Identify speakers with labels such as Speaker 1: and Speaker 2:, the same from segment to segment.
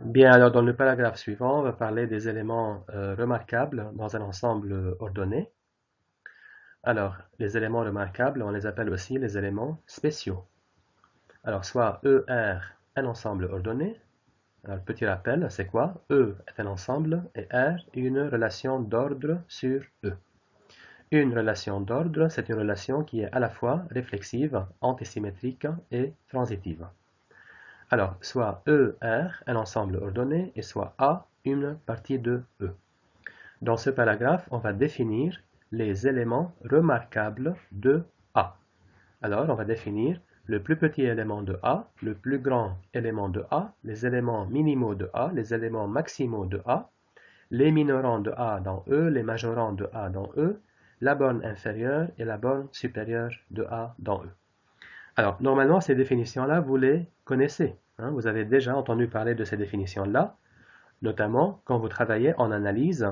Speaker 1: Bien, alors dans le paragraphe suivant, on va parler des éléments remarquables dans un ensemble ordonné. Alors, les éléments remarquables, on les appelle aussi les éléments spéciaux. Alors, soit ER, un ensemble ordonné. Alors, petit rappel, c'est quoi? E est un ensemble et R, une relation d'ordre sur E. Une relation d'ordre, c'est une relation qui est à la fois réflexive, antisymétrique et transitive. Alors, soit ER, un ensemble ordonné, et soit A, une partie de E. Dans ce paragraphe, on va définir les éléments remarquables de A. Alors, on va définir le plus petit élément de A, le plus grand élément de A, les éléments minimaux de A, les éléments maximaux de A, les minorants de A dans E, les majorants de A dans E, la borne inférieure et la borne supérieure de A dans E. Alors, normalement, ces définitions-là, vous les connaissez. Hein, vous avez déjà entendu parler de ces définitions-là, notamment quand vous travaillez en analyse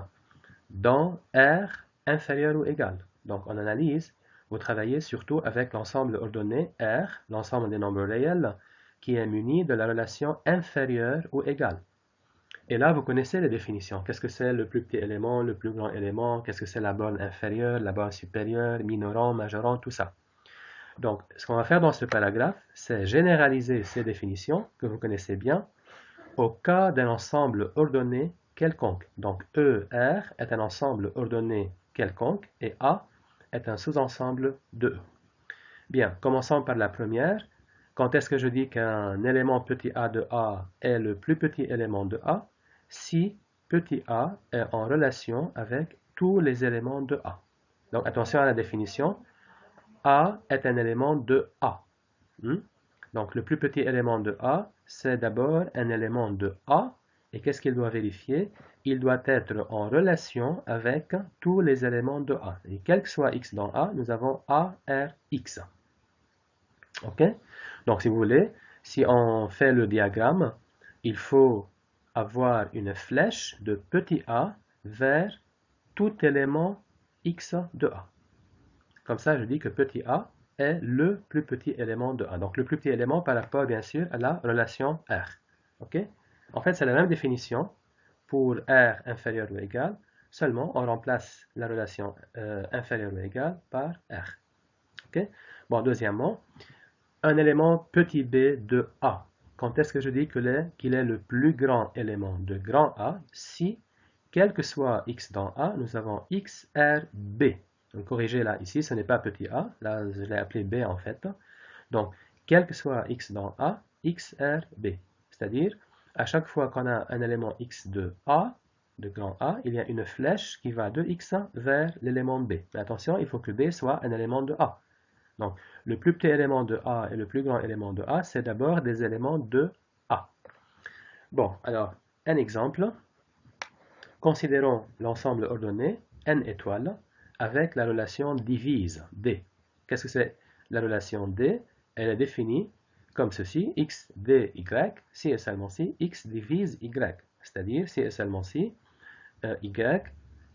Speaker 1: dans R inférieur ou égal. Donc, en analyse, vous travaillez surtout avec l'ensemble ordonné R, l'ensemble des nombres réels, qui est muni de la relation inférieure ou égale. Et là, vous connaissez les définitions. Qu'est-ce que c'est le plus petit élément, le plus grand élément, qu'est-ce que c'est la borne inférieure, la borne supérieure, minorant, majorant, tout ça. Donc, ce qu'on va faire dans ce paragraphe, c'est généraliser ces définitions que vous connaissez bien au cas d'un ensemble ordonné quelconque. Donc, ER est un ensemble ordonné quelconque et A est un sous-ensemble de E. Bien, commençons par la première. Quand est-ce que je dis qu'un élément petit a de A est le plus petit élément de A? Si petit a est en relation avec tous les éléments de A. Donc, attention à la définition. A est un élément de A. Donc, le plus petit élément de A, c'est d'abord un élément de A. Et qu'est-ce qu'il doit vérifier? Il doit être en relation avec tous les éléments de A. Et quel que soit x dans A, nous avons A, R, x. OK? Donc, si vous voulez, si on fait le diagramme, il faut avoir une flèche de petit a vers tout élément x de A. Comme ça, je dis que petit a est le plus petit élément de A. Donc, le plus petit élément par rapport, bien sûr, à la relation R. OK? En fait, c'est la même définition pour R inférieur ou égal, seulement on remplace la relation inférieure ou égale par R. OK? Bon, deuxièmement, un élément petit b de A. Quand est-ce que je dis qu'il est le plus grand élément de grand A? Si, quel que soit x dans A, nous avons x, r, b. Donc, corrigez là, ici, ce n'est pas petit a, là, je l'ai appelé b en fait. Donc, quel que soit x dans A, x, r, b. C'est-à-dire, à chaque fois qu'on a un élément x de A, de grand A, il y a une flèche qui va de x vers l'élément b. Mais attention, il faut que b soit un élément de A. Donc, le plus petit élément de A et le plus grand élément de A, c'est d'abord des éléments de A. Bon, alors, un exemple. Considérons l'ensemble ordonné n étoiles avec la relation divise D. Qu'est-ce que c'est la relation D? Elle est définie comme ceci, x d y, si et seulement si x divise y. C'est-à-dire, si et seulement si y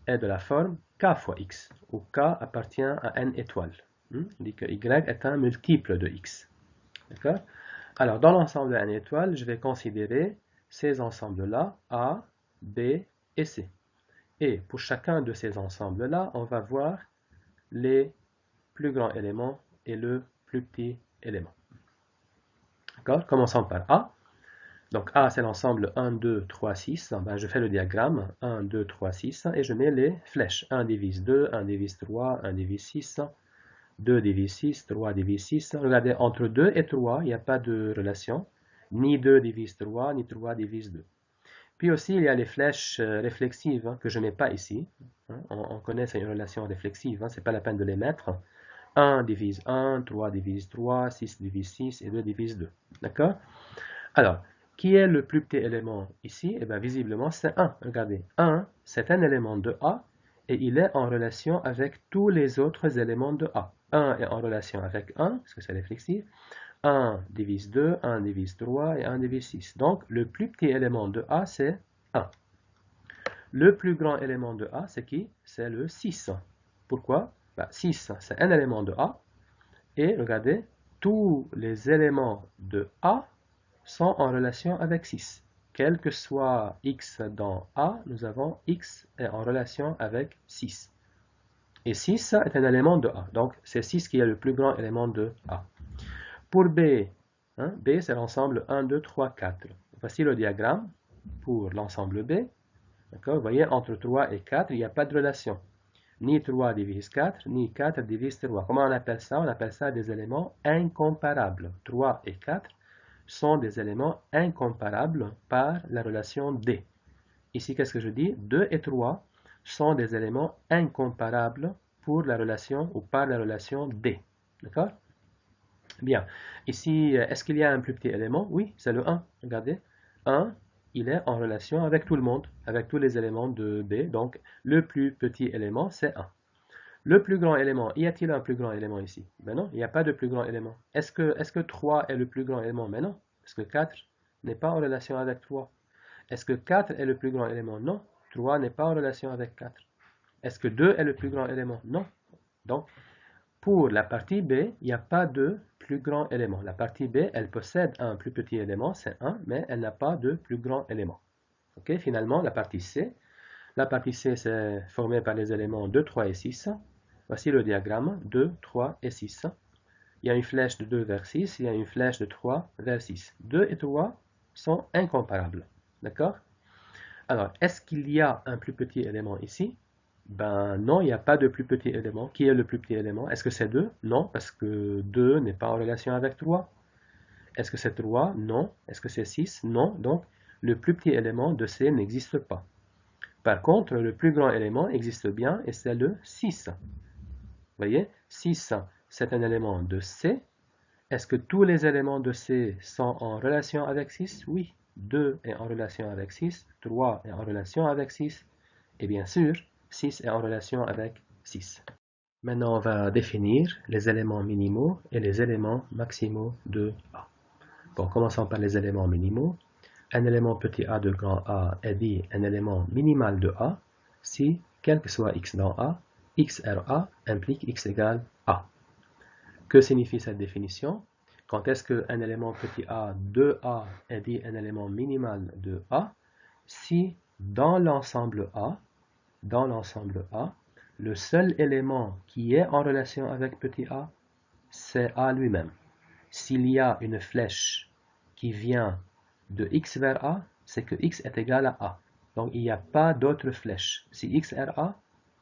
Speaker 1: est de la forme k fois x, où k appartient à n étoiles. On dit que y est un multiple de x. D'accord? Alors, dans l'ensemble de n étoiles, je vais considérer ces ensembles-là, A, B et C. Et pour chacun de ces ensembles-là, on va voir les plus grands éléments et le plus petit élément. D'accord? Commençons par A. Donc A, c'est l'ensemble 1, 2, 3, 6. Ben, je fais le diagramme 1, 2, 3, 6 et je mets les flèches. 1 divise 2, 1 divise 3, 1 divise 6, 2 divise 6, 3 divise 6. Regardez, entre 2 et 3, il n'y a pas de relation. Ni 2 divise 3, ni 3 divise 2. Puis aussi, il y a les flèches réflexives que je ne mets pas ici. On connaît, c'est une relation réflexive, ce n'est pas la peine de les mettre. 1 divise 1, 3 divise 3, 6 divise 6 et 2 divise 2. D'accord? Alors, qui est le plus petit élément ici? Eh bien, visiblement, c'est 1. Regardez, 1, c'est un élément de A et il est en relation avec tous les autres éléments de A. 1 est en relation avec 1, parce que c'est réflexif. 1 divise 2, 1 divise 3 et 1 divise 6. Donc, le plus petit élément de A, c'est 1. Le plus grand élément de A, c'est qui? C'est le 6. Pourquoi? 6, c'est un élément de A. Et regardez, tous les éléments de A sont en relation avec 6. quel que soit x dans A, nous avons x est en relation avec 6. Et 6 est un élément de A. Donc, c'est 6 qui est le plus grand élément de A. Pour B, B c'est l'ensemble 1, 2, 3, 4. Voici le diagramme pour l'ensemble B. Vous voyez, entre 3 et 4, il n'y a pas de relation. Ni 3 divise 4, ni 4 divise 3. Comment on appelle ça? On appelle ça des éléments incomparables. 3 et 4 sont des éléments incomparables par la relation D. Ici, qu'est-ce que je dis? 2 et 3 sont des éléments incomparables pour la relation ou par la relation D. D'accord? Bien. Ici, est-ce qu'il y a un plus petit élément? Oui, c'est le 1. Regardez. 1, il est en relation avec tout le monde, avec tous les éléments de B. Donc, le plus petit élément, c'est 1. Le plus grand élément, y a-t-il un plus grand élément ici? Ben non, il n'y a pas de plus grand élément. Est-ce que 3 est le plus grand élément? Mais non, parce que 4 n'est pas en relation avec 3. Est-ce que 4 est le plus grand élément? Non, 3 n'est pas en relation avec 4. Est-ce que 2 est le plus grand élément? Non. Donc, pour la partie B, il n'y a pas de plus grand élément. La partie B, elle possède un plus petit élément, c'est 1, mais elle n'a pas de plus grand élément. Ok, finalement, la partie C. La partie C, c'est formée par les éléments 2, 3 et 6. Voici le diagramme 2, 3 et 6. Il y a une flèche de 2 vers 6, il y a une flèche de 3 vers 6. 2 et 3 sont incomparables. D'accord? Alors, est-ce qu'il y a un plus petit élément ici? Ben non, il n'y a pas de plus petit élément. Qui est le plus petit élément? Est-ce que c'est 2? Non, parce que 2 n'est pas en relation avec 3. Est-ce que c'est 3? Non. Est-ce que c'est 6? Non. Donc, le plus petit élément de C n'existe pas. Par contre, le plus grand élément existe bien et c'est le 6. Vous voyez, 6, c'est un élément de C. Est-ce que tous les éléments de C sont en relation avec 6? Oui. 2 est en relation avec 6, 3 est en relation avec 6, et bien sûr, 6 est en relation avec 6. Maintenant, on va définir les éléments minimaux et les éléments maximaux de A. Bon, commençons par les éléments minimaux. Un élément petit a de grand A est dit un élément minimal de A si, quel que soit x dans A, XRA implique x égale A. Que signifie cette définition? Quand est-ce qu'un élément petit a de A est dit un élément minimal de A? Si dans l'ensemble A, le seul élément qui est en relation avec petit a, c'est A lui-même. S'il y a une flèche qui vient de x vers A, c'est que x est égal à A. Donc il n'y a pas d'autre flèche. Si x est A,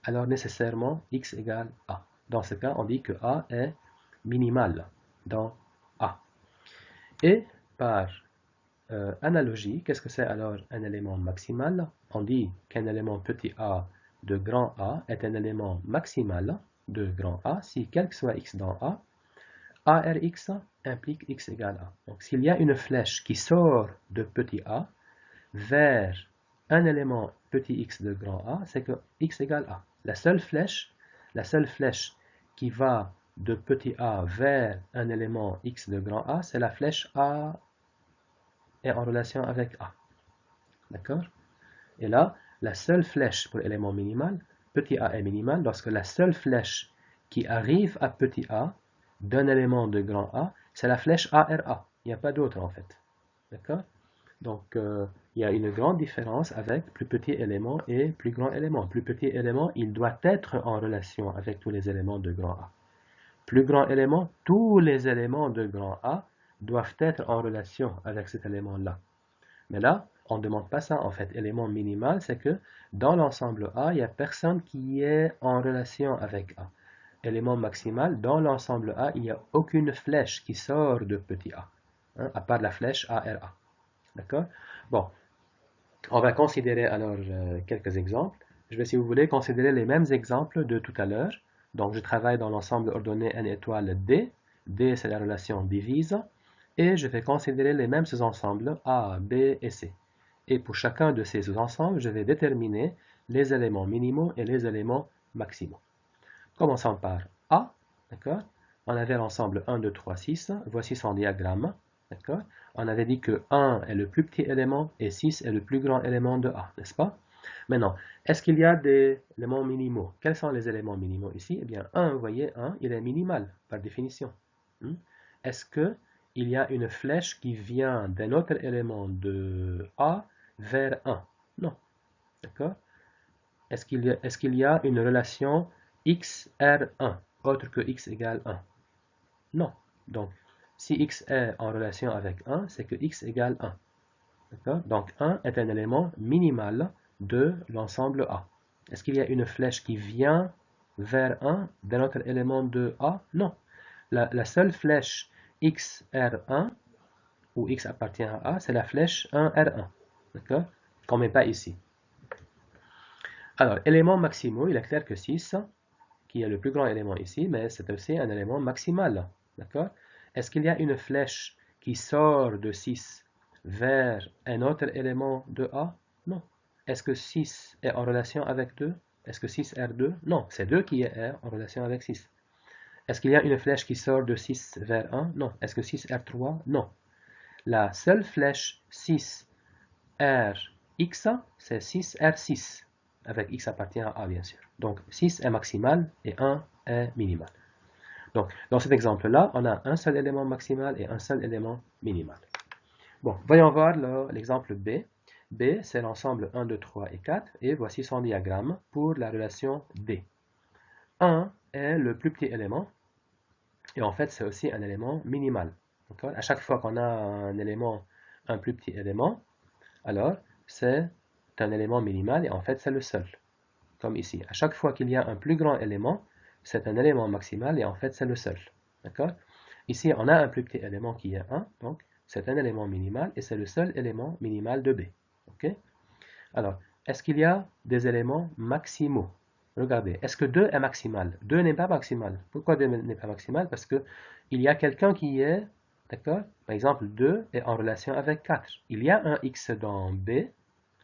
Speaker 1: alors nécessairement x égale A. Dans ce cas, on dit que A est minimal dans A. Et par analogie, qu'est-ce que c'est alors un élément maximal? On dit qu'un élément petit a de grand A est un élément maximal de grand A si quel que soit x dans A, ARX implique x égale A. Donc s'il y a une flèche qui sort de petit a vers un élément petit x de grand A, c'est que x égale A. La seule flèche qui va de petit a vers un élément x de grand A, c'est la flèche A est en relation avec A. D'accord? Et là, la seule flèche pour élément minimal, petit a est minimal lorsque la seule flèche qui arrive à petit a d'un élément de grand A, c'est la flèche ARA. Il n'y a pas d'autre en fait. D'accord? Donc, il y a une grande différence avec plus petit élément et plus grand élément. Plus petit élément, il doit être en relation avec tous les éléments de grand A. Plus grand élément, tous les éléments de grand A doivent être en relation avec cet élément-là. Mais là, on ne demande pas ça en fait. Élément minimal, c'est que dans l'ensemble A, il n'y a personne qui est en relation avec A. Élément maximal, dans l'ensemble A, il n'y a aucune flèche qui sort de petit a, à part la flèche ARA. D'accord? Bon, on va considérer alors quelques exemples. Je vais, si vous voulez, considérer les mêmes exemples de tout à l'heure. Donc, je travaille dans l'ensemble ordonné n étoile D. D, c'est la relation divise. Et je vais considérer les mêmes ensembles A, B et C. Et pour chacun de ces ensembles, je vais déterminer les éléments minimaux et les éléments maximaux. Commençons par A. D'accord? On avait l'ensemble 1, 2, 3, 6. Voici son diagramme. D'accord? On avait dit que 1 est le plus petit élément et 6 est le plus grand élément de A, n'est-ce pas? Maintenant, est-ce qu'il y a des éléments minimaux? Quels sont les éléments minimaux ici? Eh bien, 1, vous voyez, 1, il est minimal, par définition. Est-ce qu'il il y a une flèche qui vient d'un autre élément de A vers 1? Non. D'accord? Est-ce qu'il y a une relation XR1 autre que x égale 1? Non. Donc, si x est en relation avec 1, c'est que x égale 1. D'accord? Donc, 1 est un élément minimal de l'ensemble A. Est-ce qu'il y a une flèche qui vient vers 1 d'un autre élément de A? Non. La seule flèche XR1, où x appartient à A, c'est la flèche 1R1. D'accord? Qu'on ne met pas ici. Alors, éléments maximaux, il est clair que 6, qui est le plus grand élément ici, mais c'est aussi un élément maximal. D'accord? Est-ce qu'il y a une flèche qui sort de 6 vers un autre élément de A? Non. Est-ce que 6 est en relation avec 2? Est-ce que 6 R2? Non, c'est 2 qui est en relation avec 6. Est-ce qu'il y a une flèche qui sort de 6 vers 1? Non. Est-ce que 6 R3? Non. La seule flèche 6 RX, c'est 6 R6, avec x appartient à A bien sûr. Donc 6 est maximal et 1 est minimal. Donc dans cet exemple-là, on a un seul élément maximal et un seul élément minimal. Bon, voyons voir l'exemple B. B, c'est l'ensemble 1, 2, 3 et 4, et voici son diagramme pour la relation D. 1 est le plus petit élément, et en fait c'est aussi un élément minimal. À chaque fois qu'on a un élément, un plus petit élément, alors c'est un élément minimal et en fait c'est le seul. Comme ici. À chaque fois qu'il y a un plus grand élément, c'est un élément maximal et en fait c'est le seul. D'accord? Ici, on a un plus petit élément qui est 1, donc c'est un élément minimal et c'est le seul élément minimal de B. Ok? Alors, est-ce qu'il y a des éléments maximaux? Regardez, est-ce que 2 est maximal? 2 n'est pas maximal. Pourquoi 2 n'est pas maximal? Parce que il y a quelqu'un qui est, d'accord? Par exemple, 2 est en relation avec 4. Il y a un x dans B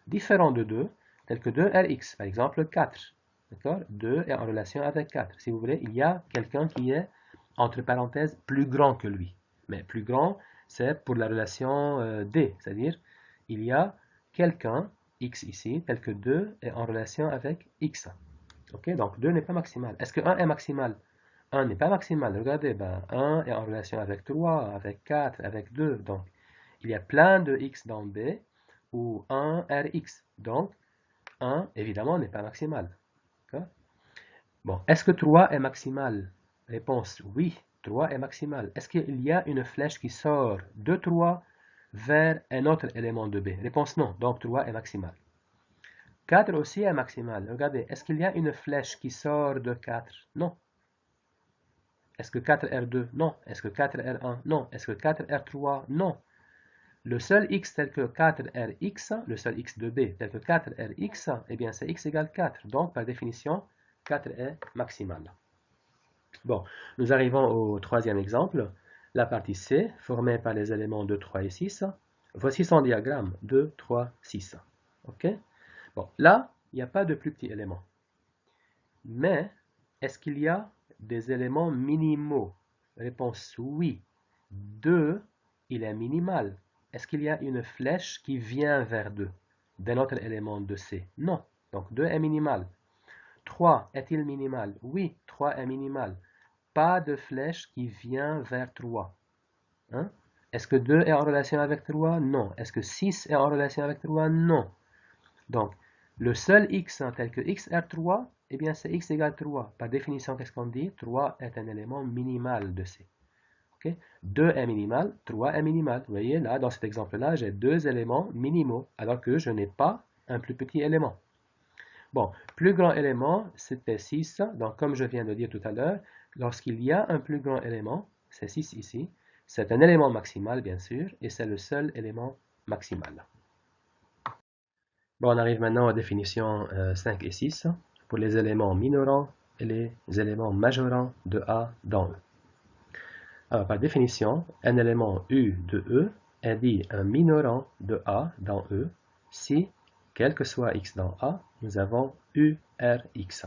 Speaker 1: différent de 2, tel que 2Rx, par exemple 4. D'accord? 2 est en relation avec 4. Si vous voulez, il y a quelqu'un qui est, entre parenthèses, plus grand que lui. Mais plus grand, c'est pour la relation D, c'est-à-dire, il y a quelqu'un, x ici, tel que 2 est en relation avec x. Ok? Donc 2 n'est pas maximal. Est-ce que 1 est maximal? 1 n'est pas maximal. Regardez, ben, 1 est en relation avec 3, avec 4, avec 2. Donc, il y a plein de x dans B ou 1 Rx. Donc, 1, évidemment, n'est pas maximal. Bon, est-ce que 3 est maximal? Réponse oui, 3 est maximal. Est-ce qu'il y a une flèche qui sort de 3 vers un autre élément de B? Réponse non, donc 3 est maximal. 4 aussi est maximal. Regardez, est-ce qu'il y a une flèche qui sort de 4? Non. Est-ce que 4R2? Non. Est-ce que 4R1? Non. Est-ce que 4R3? Non. Le seul x tel que 4Rx, le seul x de B tel que 4Rx, eh bien c'est x égale 4. Donc, par définition, 4 est maximal. Bon, nous arrivons au troisième exemple. La partie C, formée par les éléments 2, 3 et 6. Voici son diagramme, 2, 3, 6. OK? Bon, là, il n'y a pas de plus petits éléments. Mais, est-ce qu'il y a des éléments minimaux? Réponse oui. 2, il est minimal. Est-ce qu'il y a une flèche qui vient vers 2 d'un autre élément de C? Non. Donc 2 est minimal. 3 est-il minimal? Oui, 3 est minimal. Pas de flèche qui vient vers 3. Hein? Est-ce que 2 est en relation avec 3? Non. Est-ce que 6 est en relation avec 3? Non. Donc, le seul x tel que x est 3, eh bien c'est x égale 3. Par définition, qu'est-ce qu'on dit? 3 est un élément minimal de C. Okay? 2 est minimal, 3 est minimal. Vous voyez, là, dans cet exemple-là, j'ai deux éléments minimaux, alors que je n'ai pas un plus petit élément. Bon, plus grand élément, c'était 6. Donc, comme je viens de dire tout à l'heure, lorsqu'il y a un plus grand élément, c'est 6 ici, c'est un élément maximal, bien sûr, et c'est le seul élément maximal. Bon, on arrive maintenant aux définitions 5 et 6 pour les éléments minorants et les éléments majorants de A dans E. Alors, par définition, un élément U de E est dit un minorant de A dans E si, quel que soit x dans A, nous avons URX.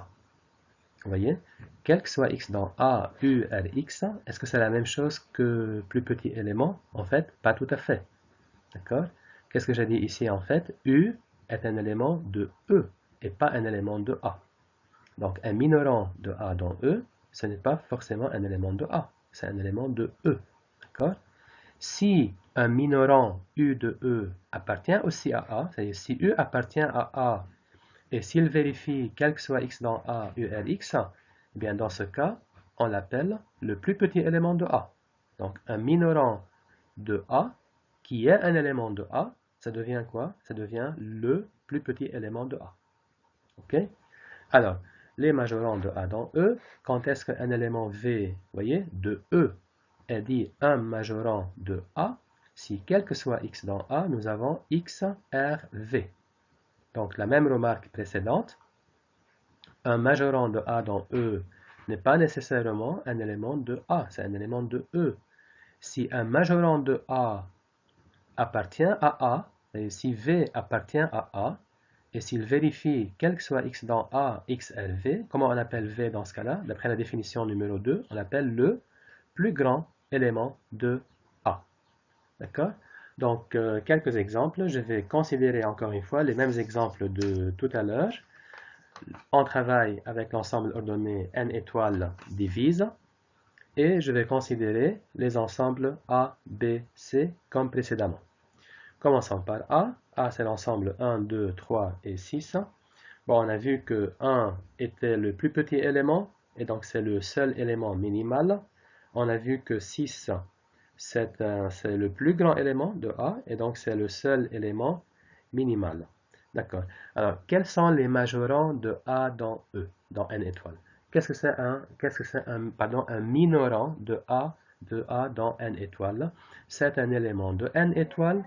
Speaker 1: Vous voyez, quel que soit x dans A, URX, est-ce que c'est la même chose que plus petit élément? En fait, pas tout à fait. D'accord? Qu'est-ce que j'ai dit ici en fait? U est un élément de E et pas un élément de A. Donc, un minorant de A dans E, ce n'est pas forcément un élément de A, c'est un élément de E. D'accord? Si un minorant U de E appartient aussi à A, c'est-à-dire si U appartient à A, et s'il vérifie quel que soit x dans A, URx, eh bien dans ce cas, on l'appelle le plus petit élément de A. Donc un minorant de A qui est un élément de A, ça devient quoi? Ça devient le plus petit élément de A. Ok? Alors, les majorants de A dans E, quand est-ce qu'un élément V, voyez, de E est dit un majorant de A? Si quel que soit x dans A, nous avons x, R, V. Donc la même remarque précédente, un majorant de A dans E n'est pas nécessairement un élément de A, c'est un élément de E. Si un majorant de A appartient à A, et si V appartient à A, et s'il vérifie quel que soit x dans A, x est V, comment on appelle V dans ce cas-là? D'après la définition numéro 2, on appelle le plus grand élément de A. D'accord? Donc, quelques exemples. Je vais considérer encore une fois les mêmes exemples de tout à l'heure. On travaille avec l'ensemble ordonné n étoiles divise et je vais considérer les ensembles A, B, C comme précédemment. Commençons par A. A, c'est l'ensemble 1, 2, 3 et 6. Bon, on a vu que 1 était le plus petit élément, et donc c'est le seul élément minimal. On a vu que 6, c'est le plus grand élément de A, et donc c'est le seul élément minimal. D'accord. Alors, quels sont les majorants de A dans E, dans n étoiles? Qu'est-ce que c'est un minorant de A dans n étoiles? C'est un élément de n étoiles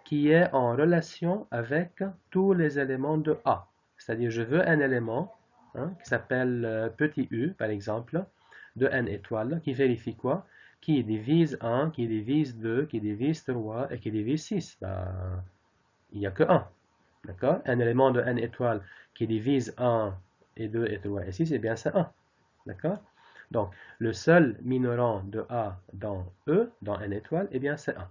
Speaker 1: qui est en relation avec tous les éléments de A. C'est-à-dire, je veux un élément qui s'appelle petit u, par exemple, de n étoiles, qui vérifie quoi? Qui divise 1, qui divise 2, qui divise 3 et qui divise 6. Ben, il n'y a que 1. D'accord? Un élément de n étoiles qui divise 1 et 2 et 3 et 6, eh bien c'est 1. D'accord? Donc, le seul minorant de A dans E, dans n étoiles, eh bien c'est 1.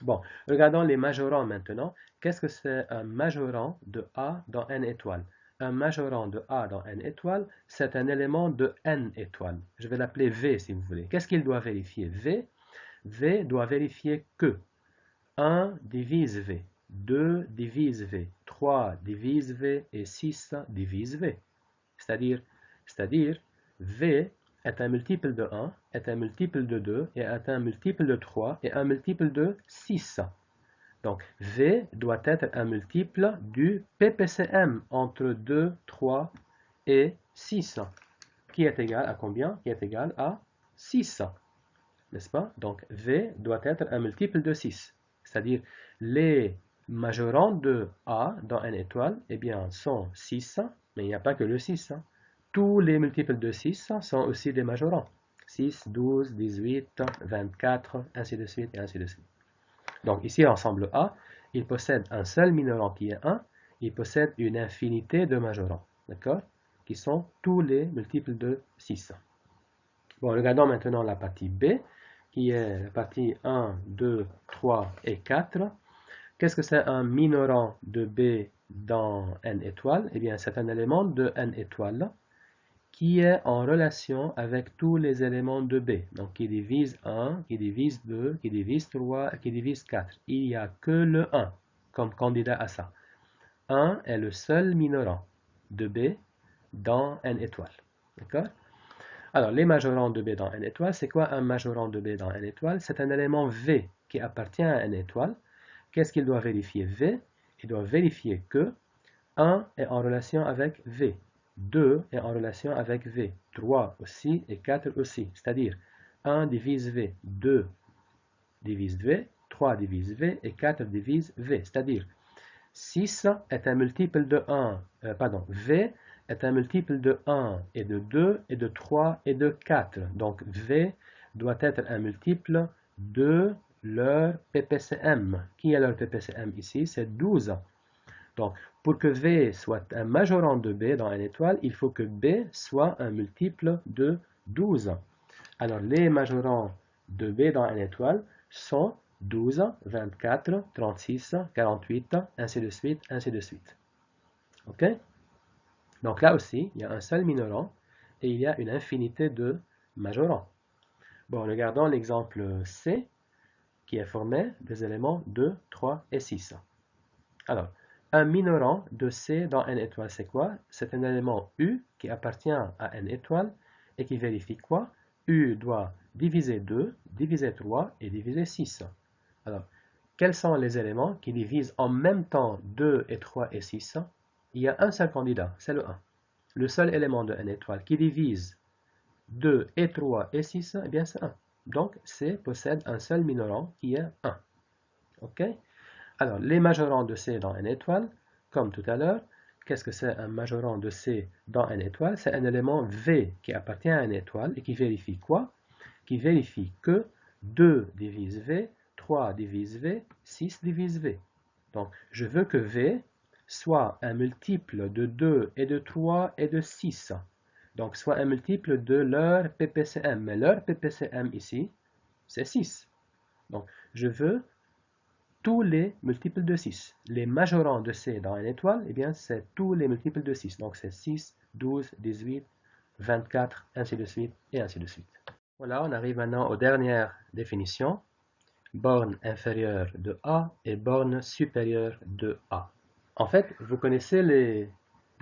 Speaker 1: Bon, regardons les majorants maintenant. Qu'est-ce que c'est un majorant de A dans n étoiles? Un majorant de A dans n étoiles, c'est un élément de n étoiles. Je vais l'appeler V si vous voulez. Qu'est-ce qu'il doit vérifier? V doit vérifier que 1 divise V, 2 divise V, 3 divise V et 6 divise V. C'est-à-dire, V est un multiple de 1, est un multiple de 2, et est un multiple de 3, et un multiple de 6. Donc, V doit être un multiple du PPCM entre 2, 3 et 6, qui est égal à combien? Qui est égal à 6, n'est-ce pas? Donc, V doit être un multiple de 6. C'est-à-dire, les majorants de A dans n étoile, eh bien, sont 6, mais il n'y a pas que le 6. Tous les multiples de 6 sont aussi des majorants. 6, 12, 18, 24, ainsi de suite, et ainsi de suite. Donc ici, l'ensemble A, il possède un seul minorant qui est 1, il possède une infinité de majorants, d'accord? Qui sont tous les multiples de 6. Bon, regardons maintenant la partie B, qui est la partie 1, 2, 3 et 4. Qu'est-ce que c'est un minorant de B dans n étoiles? Eh bien, c'est un élément de n étoiles qui est en relation avec tous les éléments de B. Donc, qui divise 1, qui divise 2, qui divise 3, qui divise 4. Il n'y a que le 1 comme candidat à ça. 1 est le seul minorant de B dans n étoiles. D'accord? Alors, les majorants de B dans n étoile, c'est quoi un majorant de B dans n étoile? C'est un élément V qui appartient à n étoile. Qu'est-ce qu'il doit vérifier? V, il doit vérifier que 1 est en relation avec V, 2 est en relation avec V, 3 aussi et 4 aussi. C'est-à-dire 1 divise V, 2 divise V, 3 divise V et 4 divise V. C'est-à-dire 6 est un multiple de 1, V est un multiple de 1 et de 2 et de 3 et de 4. Donc V doit être un multiple de leur PPCM. Qui est leur PPCM ici? C'est 12. Donc, pour que V soit un majorant de B dans n étoile, il faut que B soit un multiple de 12. Alors, les majorants de B dans n étoile sont 12, 24, 36, 48, ainsi de suite, ainsi de suite. OK? Donc là aussi, il y a un seul minorant et il y a une infinité de majorants. Bon, regardons l'exemple C. qui est formé des éléments 2, 3 et 6. Alors, un minorant de C dans n étoile, c'est quoi? C'est un élément U qui appartient à n étoile et qui vérifie quoi? U doit diviser 2, diviser 3 et diviser 6. Alors, quels sont les éléments qui divisent en même temps 2 et 3 et 6? Il y a un seul candidat, c'est le 1. Le seul élément de n étoile qui divise 2 et 3 et 6, eh bien c'est 1. Donc, C possède un seul minorant qui est 1. OK? Alors, les majorants de C dans n étoile, comme tout à l'heure, qu'est-ce que c'est un majorant de C dans n étoile? C'est un élément V qui appartient à n étoile et qui vérifie quoi? Qui vérifie que 2 divise V, 3 divise V, 6 divise V. Donc, je veux que V soit un multiple de 2 et de 3 et de 6. Donc, soit un multiple de leur PPCM. Mais leur PPCM ici, c'est 6. Donc, je veux tous les multiples de 6. Les majorants de C dans une étoile, eh bien, c'est tous les multiples de 6. Donc, c'est 6, 12, 18, 24, ainsi de suite, et ainsi de suite. Voilà, on arrive maintenant aux dernières définitions. Borne inférieure de A et borne supérieure de A. En fait, vous connaissez les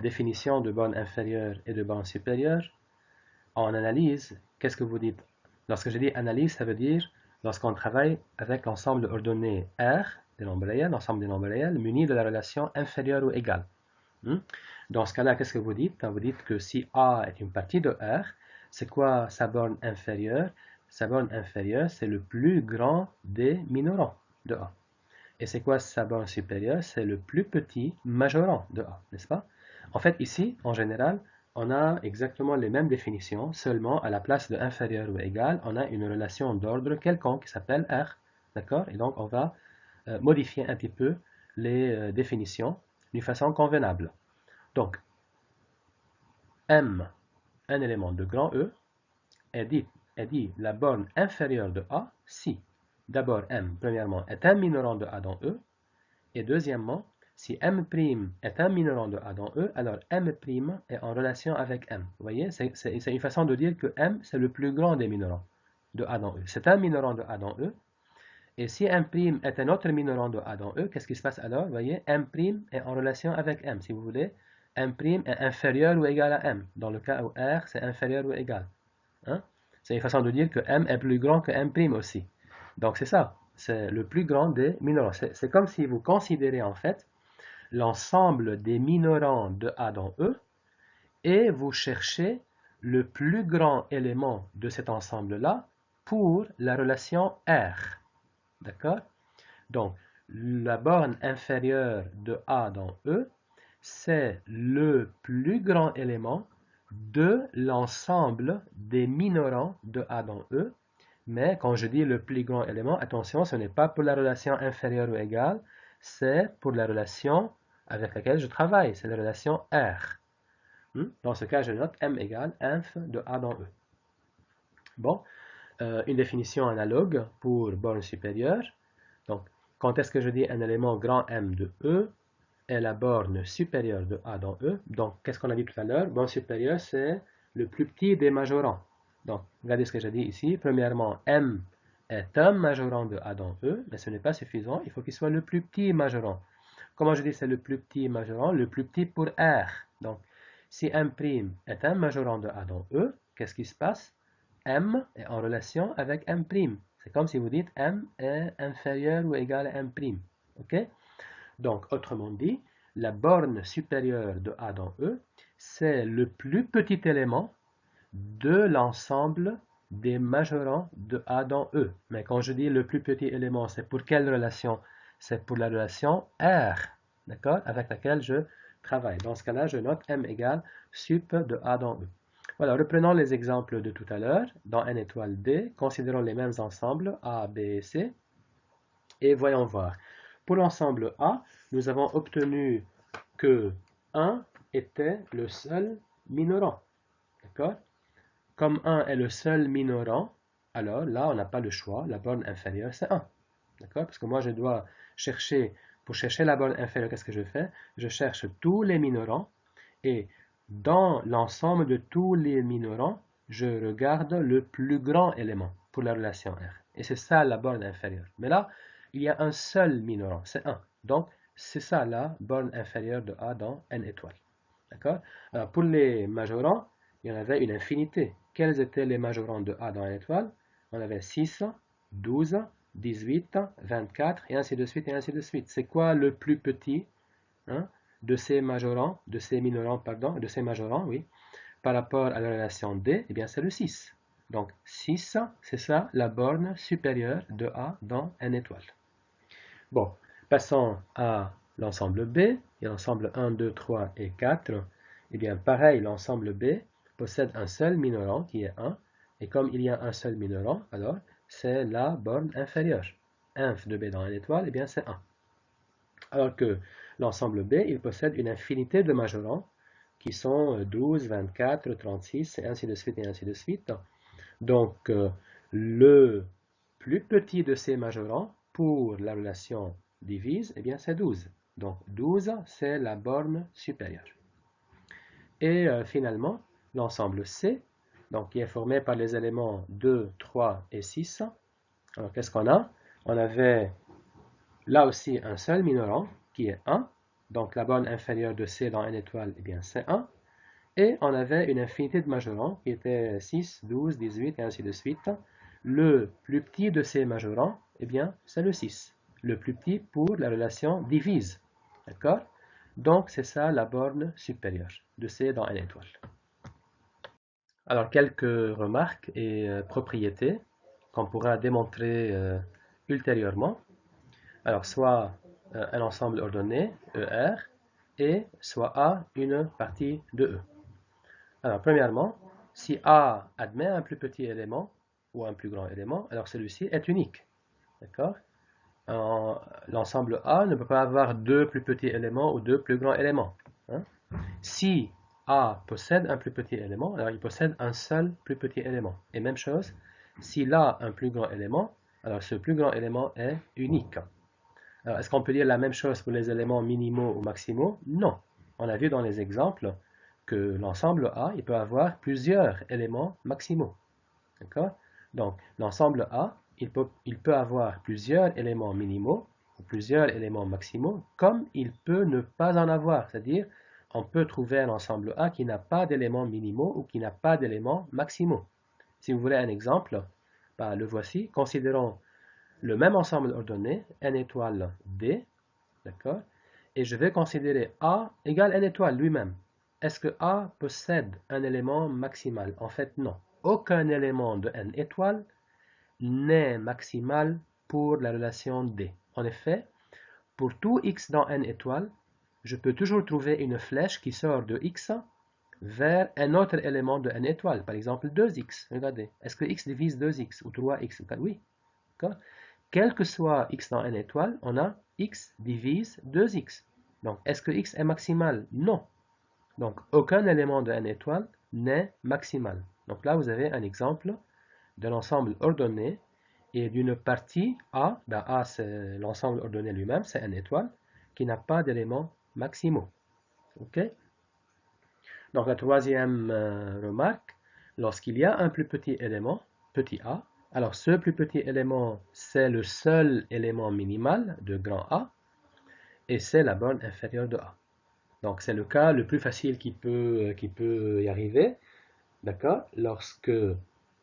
Speaker 1: définitions de borne inférieure et de borne supérieure. En analyse, qu'est-ce que vous dites? Lorsque je dis analyse, ça veut dire lorsqu'on travaille avec l'ensemble ordonné R des nombres réels, l'ensemble des nombres réels, muni de la relation inférieure ou égale. Dans ce cas-là, qu'est-ce que vous dites? Vous dites que si A est une partie de R, c'est quoi sa borne inférieure? Sa borne inférieure, c'est le plus grand des minorants de A. Et c'est quoi sa borne supérieure? C'est le plus petit majorant de A, n'est-ce pas? En fait, ici, en général, on a exactement les mêmes définitions, seulement à la place de inférieur ou égal, on a une relation d'ordre quelconque qui s'appelle R. D'accord? Et donc, on va modifier un petit peu les définitions d'une façon convenable. Donc, M, un élément de grand E, est dit la borne inférieure de A si, d'abord M, premièrement, est un minorant de A dans E, et deuxièmement, si M' est un minorant de A dans E, alors M' est en relation avec M. Vous voyez, c'est une façon de dire que M, c'est le plus grand des minorants de A dans E. C'est un minorant de A dans E. Et si M' est un autre minorant de A dans E, qu'est-ce qui se passe alors? Vous voyez, M' est en relation avec M. Si vous voulez, M' est inférieur ou égal à M. Dans le cas où R, c'est inférieur ou égal. Hein? C'est une façon de dire que M est plus grand que M' aussi. Donc c'est ça, c'est le plus grand des minorants. C'est comme si vous considérez en fait l'ensemble des minorants de A dans E et vous cherchez le plus grand élément de cet ensemble-là pour la relation R. D'accord? Donc, la borne inférieure de A dans E, c'est le plus grand élément de l'ensemble des minorants de A dans E. Mais quand je dis le plus grand élément, attention, ce n'est pas pour la relation inférieure ou égale, c'est pour la relation avec laquelle je travaille, c'est la relation R. Dans ce cas, je note M égale inf de A dans E. Bon, une définition analogue pour borne supérieure. Donc, quand est-ce que je dis un élément grand M de E est la borne supérieure de A dans E? Donc, qu'est-ce qu'on a dit tout à l'heure? Borne supérieure, c'est le plus petit des majorants. Donc, regardez ce que j'ai dit ici. Premièrement, M est un majorant de A dans E, mais ce n'est pas suffisant. Il faut qu'il soit le plus petit majorant. Comment je dis c'est le plus petit majorant? Le plus petit pour R. Donc, si M' est un majorant de A dans E, qu'est-ce qui se passe? M est en relation avec M'. C'est comme si vous dites M est inférieur ou égal à M'. OK? Donc, autrement dit, la borne supérieure de A dans E, c'est le plus petit élément de l'ensemble des majorants de A dans E. Mais quand je dis le plus petit élément, c'est pour quelle relation? C'est pour la relation R, d'accord, avec laquelle je travaille. Dans ce cas-là, je note M égale sup de A dans E. Voilà, reprenons les exemples de tout à l'heure. Dans N étoile D, considérons les mêmes ensembles A, B et C. Et voyons voir. Pour l'ensemble A, nous avons obtenu que 1 était le seul minorant. D'accord? Comme 1 est le seul minorant, alors là, on n'a pas le choix. La borne inférieure, c'est 1. D'accord? Parce que moi, je dois chercher, pour chercher la borne inférieure, qu'est-ce que je fais? Je cherche tous les minorants et dans l'ensemble de tous les minorants, je regarde le plus grand élément pour la relation R. Et c'est ça la borne inférieure. Mais là, il y a un seul minorant, c'est 1. Donc, c'est ça la borne inférieure de A dans n étoiles. D'accord? Alors, pour les majorants, il y en avait une infinité. Quels étaient les majorants de A dans n étoile? On avait 6, 12, 18, 24, et ainsi de suite, et ainsi de suite. C'est quoi le plus petit, hein, de ces majorants, de ces minorants, pardon, de ces majorants, oui, par rapport à la relation D? Eh bien, c'est le 6. Donc, 6, c'est ça, la borne supérieure de A dans n étoile. Bon, passons à l'ensemble B, et l'ensemble 1, 2, 3 et 4. Eh bien, pareil, l'ensemble B possède un seul minorant qui est 1, et comme il y a un seul minorant, alors c'est la borne inférieure. Inf de B dans n étoile, eh bien c'est 1. Alors que l'ensemble B, il possède une infinité de majorants qui sont 12, 24, 36, et ainsi de suite, et ainsi de suite. Donc, le plus petit de ces majorants pour la relation divise, eh bien c'est 12. Donc 12, c'est la borne supérieure. Et finalement, l'ensemble C, donc, qui est formé par les éléments 2, 3 et 6. Alors qu'est-ce qu'on a? On avait là aussi un seul minorant qui est 1. Donc la borne inférieure de C dans n étoile, eh bien c'est 1. Et on avait une infinité de majorants qui étaient 6, 12, 18 et ainsi de suite. Le plus petit de ces majorants, eh bien, c'est le 6. Le plus petit pour la relation divise. D'accord? Donc, c'est ça la borne supérieure de C dans n étoile. Alors, quelques remarques et propriétés qu'on pourra démontrer ultérieurement. Alors, soit un ensemble ordonné, ER, et soit A, une partie de E. Alors, premièrement, si A admet un plus petit élément ou un plus grand élément, alors celui-ci est unique. D'accord? L'ensemble A ne peut pas avoir deux plus petits éléments ou deux plus grands éléments. Hein? Si A possède un plus petit élément, alors il possède un seul plus petit élément. Et même chose, s'il a un plus grand élément, alors ce plus grand élément est unique. Alors, est-ce qu'on peut dire la même chose pour les éléments minimaux ou maximaux? Non. On a vu dans les exemples que l'ensemble A, il peut avoir plusieurs éléments maximaux. D'accord? Donc, l'ensemble A, il peut avoir plusieurs éléments minimaux ou plusieurs éléments maximaux, comme il peut ne pas en avoir. C'est-à-dire, on peut trouver un ensemble A qui n'a pas d'éléments minimaux ou qui n'a pas d'éléments maximaux. Si vous voulez un exemple, bah, le voici. Considérons le même ensemble ordonné, n étoile D, d'accord? Et je vais considérer A égale n étoile lui-même. Est-ce que A possède un élément maximal? En fait, non. Aucun élément de n étoile n'est maximal pour la relation D. En effet, pour tout x dans n étoile, je peux toujours trouver une flèche qui sort de x vers un autre élément de n étoile. Par exemple, 2x. Regardez. Est-ce que x divise 2x ou 3x? Oui. Quel que soit x dans n étoile, on a x divise 2x. Donc, est-ce que x est maximal? Non. Donc, aucun élément de n étoile n'est maximal. Donc là, vous avez un exemple d'un ensemble ordonné et d'une partie A. Ben, A, c'est l'ensemble ordonné lui-même, c'est n étoile, qui n'a pas d'éléments maximaux. OK? Donc, la troisième remarque, lorsqu'il y a un plus petit élément, petit a, alors ce plus petit élément, c'est le seul élément minimal de grand A, et c'est la borne inférieure de A. Donc, c'est le cas le plus facile qui peut y arriver, d'accord? Lorsque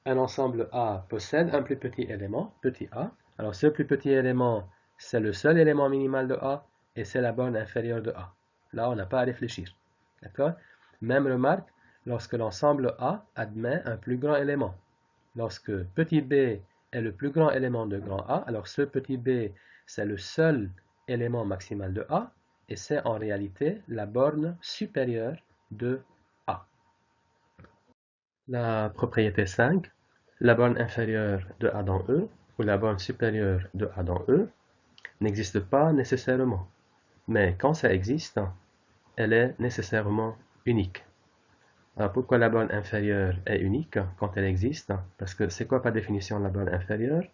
Speaker 1: un ensemble A possède un plus petit élément, petit a, alors ce plus petit élément, c'est le seul élément minimal de A, et c'est la borne inférieure de A. Là, on n'a pas à réfléchir, d'accord? Même remarque, lorsque l'ensemble A admet un plus grand élément. Lorsque petit b est le plus grand élément de grand A, alors ce petit b, c'est le seul élément maximal de A, et c'est en réalité la borne supérieure de A. La propriété 5, la borne inférieure de A dans E, ou la borne supérieure de A dans E, n'existe pas nécessairement. Mais quand ça existe, elle est nécessairement unique. Alors pourquoi la borne inférieure est unique quand elle existe? Parce que c'est quoi par définition la borne inférieure?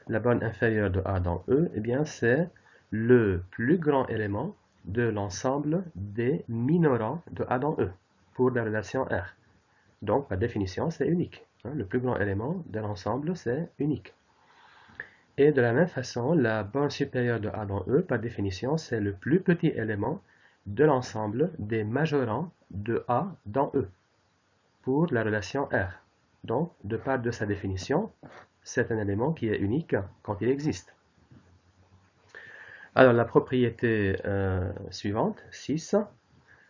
Speaker 1: La borne inférieure de A dans E, eh bien c'est le plus grand élément de l'ensemble des minorants de A dans E pour la relation R. Donc par définition c'est unique. Le plus grand élément de l'ensemble c'est unique. Et de la même façon, la borne supérieure de A dans E, par définition, c'est le plus petit élément de l'ensemble des majorants de A dans E pour la relation R. Donc, de part de sa définition, c'est un élément qui est unique quand il existe. Alors, la propriété suivante, 6.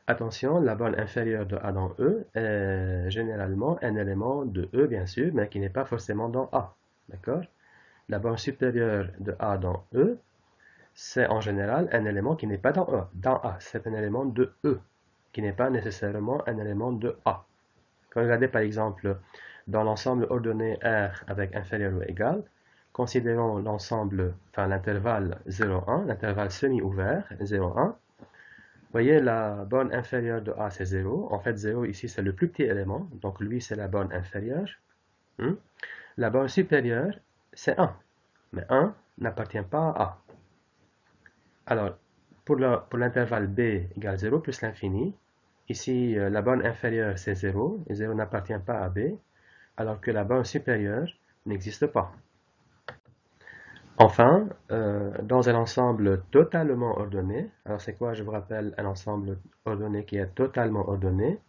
Speaker 1: Attention, la borne inférieure de A dans E est généralement un élément de E, bien sûr, mais qui n'est pas forcément dans A. D'accord? La borne supérieure de A dans E, c'est en général un élément qui n'est pas dans A. C'est un élément de E, qui n'est pas nécessairement un élément de A. Quand vous regardez par exemple dans l'ensemble ordonné R avec inférieur ou égal, considérons l'ensemble, enfin l'intervalle 0,1, l'intervalle semi-ouvert 0,1. Vous voyez, la borne inférieure de A, c'est 0. En fait, 0 ici, c'est le plus petit élément. Donc, lui, c'est la borne inférieure. La borne supérieure, c'est 1. Mais 1 n'appartient pas à A. Alors, pour l'intervalle B égale 0 plus l'infini, ici, la borne inférieure, c'est 0. Et 0 n'appartient pas à B. Alors que la borne supérieure n'existe pas. Enfin, dans un ensemble totalement ordonné, alors c'est quoi, je vous rappelle, un ensemble ordonné qui est totalement ordonné?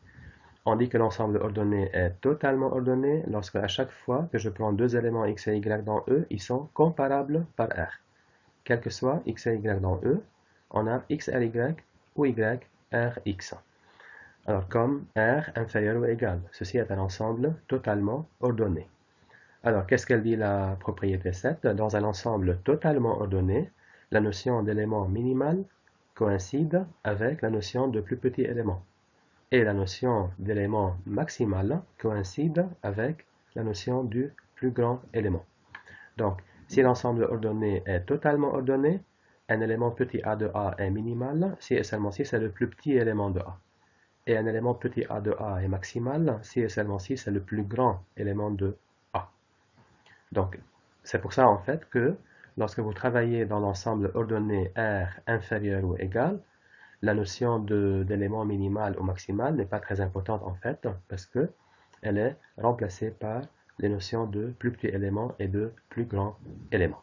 Speaker 1: On dit que l'ensemble ordonné est totalement ordonné lorsque à chaque fois que je prends deux éléments x et y dans E, ils sont comparables par R. Quel que soit x et y dans E, on a x r y ou y r x. Alors comme R inférieur ou égal, ceci est un ensemble totalement ordonné. Alors, qu'est-ce qu'elle dit la propriété 7? Dans un ensemble totalement ordonné, la notion d'élément minimal coïncide avec la notion de plus petit élément. Et la notion d'élément maximal coïncide avec la notion du plus grand élément. Donc, si l'ensemble ordonné est totalement ordonné, un élément petit a de A est minimal si et seulement si c'est le plus petit élément de A. Et un élément petit a de A est maximal si et seulement si c'est le plus grand élément de A. Donc, c'est pour ça en fait que lorsque vous travaillez dans l'ensemble ordonné R inférieur ou égal, la notion d'élément minimal ou maximal n'est pas très importante en fait parce que elle est remplacée par les notions de plus petit élément et de plus grand élément.